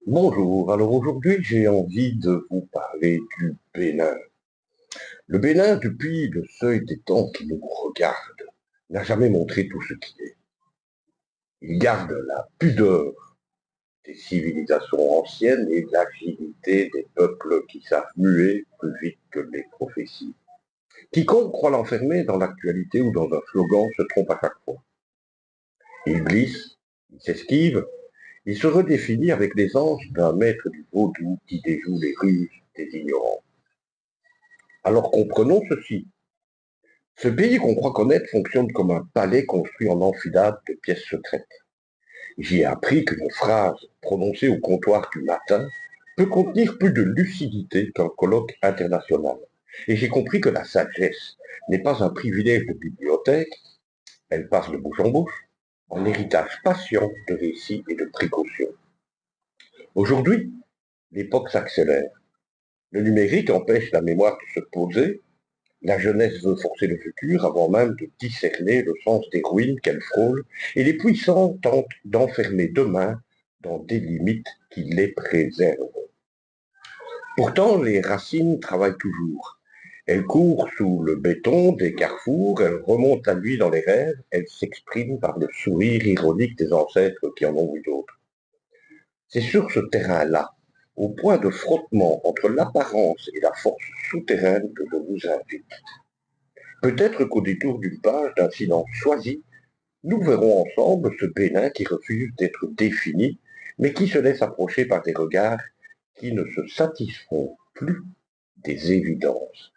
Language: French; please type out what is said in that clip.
Bonjour, alors aujourd'hui j'ai envie de vous parler du Bénin. Le Bénin, depuis le seuil des temps qui nous regarde, n'a jamais montré tout ce qu'il est. Il garde la pudeur des civilisations anciennes et l'agilité des peuples qui savent muer plus vite que les prophéties. Quiconque croit l'enfermer dans l'actualité ou dans un slogan se trompe à chaque fois. Il glisse, il s'esquive, il se redéfinit avec l'aisance d'un maître du vaudou qui déjoue les ruses des ignorants. Alors comprenons ceci. Ce pays qu'on croit connaître fonctionne comme un palais construit en enfilade de pièces secrètes. J'y ai appris qu'une phrase prononcée au comptoir du matin peut contenir plus de lucidité qu'un colloque international. Et j'ai compris que la sagesse n'est pas un privilège de bibliothèque, elle passe de bouche en bouche, en héritage patient de récits et de précautions. Aujourd'hui, l'époque s'accélère. Le numérique empêche la mémoire de se poser. La jeunesse veut forcer le futur avant même de discerner le sens des ruines qu'elle frôle, et les puissants tentent d'enfermer demain dans des limites qui les préservent. Pourtant, les racines travaillent toujours. Elles courent sous le béton des carrefours, elles remontent à lui dans les rêves, elles s'expriment par le sourire ironique des ancêtres qui en ont vu d'autres. C'est sur ce terrain-là, au point de frottement entre l'apparence et la force souterraine, que je vous invite. Peut-être qu'au détour d'une page d'un silence choisi, nous verrons ensemble ce Bénin qui refuse d'être défini, mais qui se laisse approcher par des regards qui ne se satisfont plus des évidences.